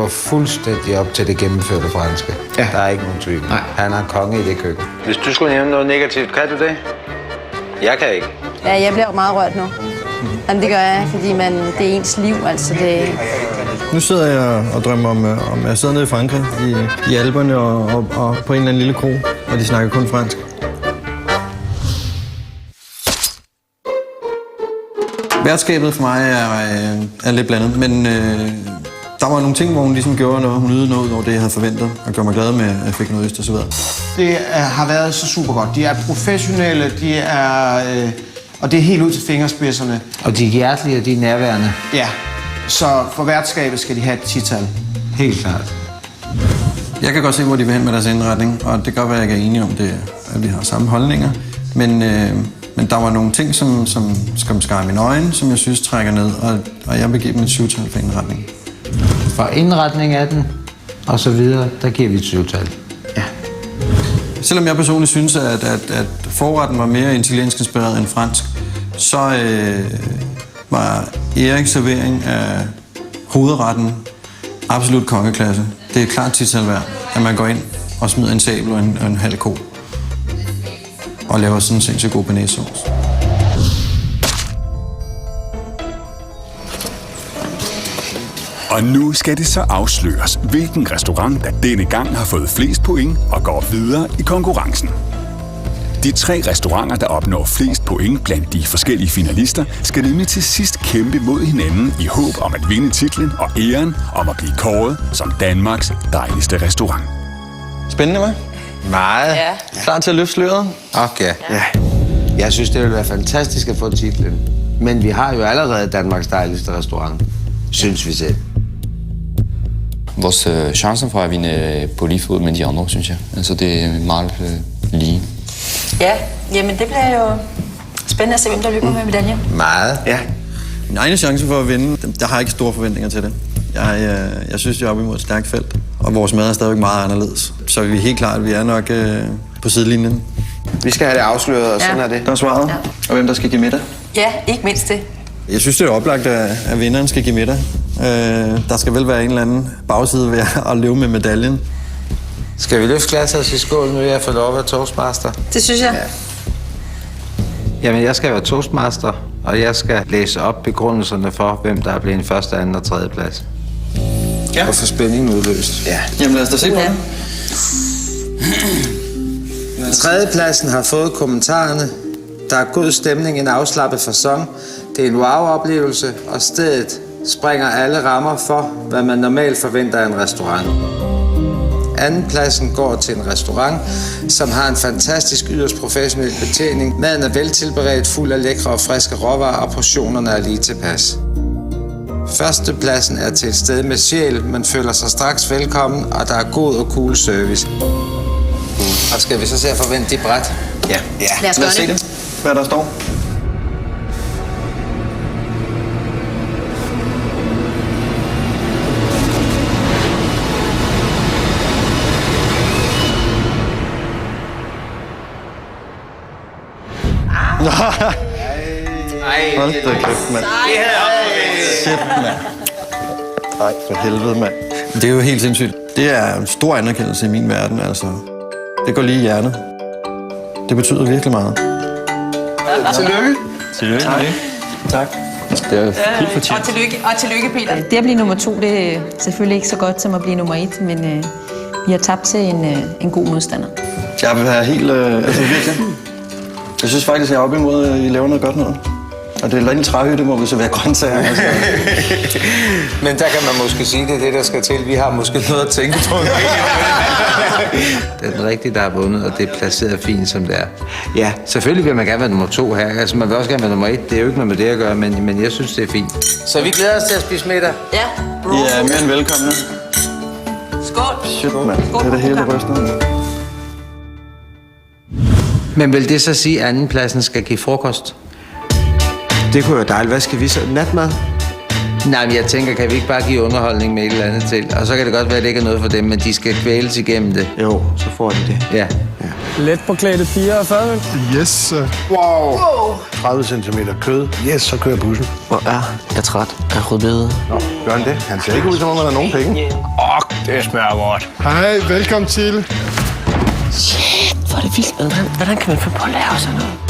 lever fuldstændig op til det gennemførte franske. Ja. Der er ikke nogen tvivl. Han er konge i det køkken. Hvis du skulle nævne noget negativt, kan du det? Jeg kan ikke. Ja, jeg bliver meget rørt nu. Jamen, det gør jeg, fordi det er ens liv, altså det... Nu sidder jeg og drømmer om jeg sidder nede i Frankrig, i Alperne og på en eller anden lille kro, og de snakker kun fransk. Værtskabet for mig er lidt blandet, men der var nogle ting, hvor hun ligesom gjorde noget, hun ydede noget over det, jeg havde forventet, og gjorde mig glad med, at jeg fik noget øst og så videre. Det har været så super godt. De er professionelle, og det er helt ud til fingerspidserne. Og de er hjertelige, og de er nærværende. Ja, så for værtskabet skal de have et 10-tal. Helt klart. Jeg kan godt se, hvor de vil hen med deres indretning, og det kan godt være, at jeg ikke er enig om det, at vi har samme holdninger. Men der var nogle ting, som skar i mine øjne, som jeg synes trækker ned, og jeg vil give dem et 7-tal for indretning. For indretning af den, og så videre, der giver vi et 7-tal. Ja. Selvom jeg personligt synes, at forretten var mere italiensk inspireret end fransk, så var Eriks servering af hovedretten absolut kongeklasse. Det er klart 10-tal værd, at man går ind og smider en sabel og en halv ko og laver sådan en sindssygt god bearnaisesauce. Og nu skal det så afsløres, hvilken restaurant, der denne gang har fået flest point og går videre i konkurrencen. De 3 restauranter, der opnår flest point blandt de forskellige finalister, skal nemlig til sidst kæmpe mod hinanden i håb om at vinde titlen og æren om at blive kåret som Danmarks dejligste restaurant. Spændende, hva'? Meget. Ja. Klar til at løfte sløret? Okay. Ja. Jeg synes, det ville være fantastisk at få titlen. Men vi har jo allerede Danmarks dejligste restaurant, synes vi selv. Vores chancer for at vinde på lige fod med de andre, synes jeg. Altså, det er meget lige. Ja, jamen det bliver jo spændende at se, hvem der løber med medaljen. Meget. Ja. Min egen chance for at vinde, der har jeg ikke store forventninger til det. Jeg synes, jeg er oppe imod et stærkt felt, og vores mad er stadigvæk meget anderledes. Så vi er helt klart, at vi er nok på sidelinjen. Vi skal have det afsløret, og sådan er det. Der er svaret. Ja. Og hvem der skal give middag? Ja, ikke mindst det. Jeg synes, det er oplagt, at vinderen skal give middag. Der skal vel være en eller anden bagside ved at leve med medaljen. Skal vi løfte glasset og sige skål, nu jeg får lov at være toastmaster? Det synes jeg. Ja. Jamen, jeg skal være toastmaster, og jeg skal læse op begrundelserne for, hvem der er blevet en første, anden og tredje plads. Ja. Og få spændingen udløst. Ja. Jamen lad os da se på det. Tredjepladsen har fået kommentarerne. Der er god stemning, en afslappet facon. Det er en wow-oplevelse, og stedet springer alle rammer for, hvad man normalt forventer af en restaurant. Andenpladsen går til en restaurant, som har en fantastisk yderst professionel betjening. Maden er veltilberedt, fuld af lækre og friske råvarer, og portionerne er lige tilpas. Førstepladsen er til et sted med sjæl. Man føler sig straks velkommen, og der er god og cool service. Og skal vi så se at forvente de bræt? Ja. Lad os gøre se det. Hvad der står. Hold da kæft, mand. Shit, mand. Ej, for helvede, mand. Det er jo helt sindssygt. Det er en stor anerkendelse i min verden, altså. Det går lige i hjertet. Det betyder virkelig meget. Tillykke. Tillykke. Tak. Det er helt fortjent. Og tillykke, Peter. Det at blive nummer 2, det er selvfølgelig ikke så godt som at blive nummer 1, men vi har tabt til en god modstander. Jeg vil være helt... altså virkelig. Jeg synes faktisk, jeg er oppe imod, at I laver noget godt noget. Og det er en træhytte, hvor vi så være grøntsager. Altså. Men der kan man måske sige, det er det, der skal til. Vi har måske noget at tænke på. Det er den rigtige, der har vundet, og det er placeret fint, som det er. Ja, selvfølgelig vil man gerne være nummer 2 her. Altså, man vil også gerne være nummer 1. Det er jo ikke noget med det at gøre, men jeg synes, det er fint. Så vi glæder os til at spise middag. Ja. I er mere end velkomne. Skål. Shit, mand. Det er det hele rystende. Men vil det så sige, at andenpladsen skal give frokost? Det kunne være dejligt. Hvad skal vi så? Natmad? Nej, men jeg tænker, kan vi ikke bare give underholdning med et eller andet til? Og så kan det godt være, at det ikke er noget for dem, men de skal kvæles igennem det. Jo, så får de det. Ja. Let påklædte piger og fadøl. Yes. Wow. 30 cm kød. Yes, så kører bussen. Hvor er jeg træt af rødbede. Nå, gør han det? Han ser ikke ud, som om han har nogen penge. Det smager godt. Hej, velkommen til. Shit, hvor er det vildt. Hvordan kan man få på at lave sådan noget?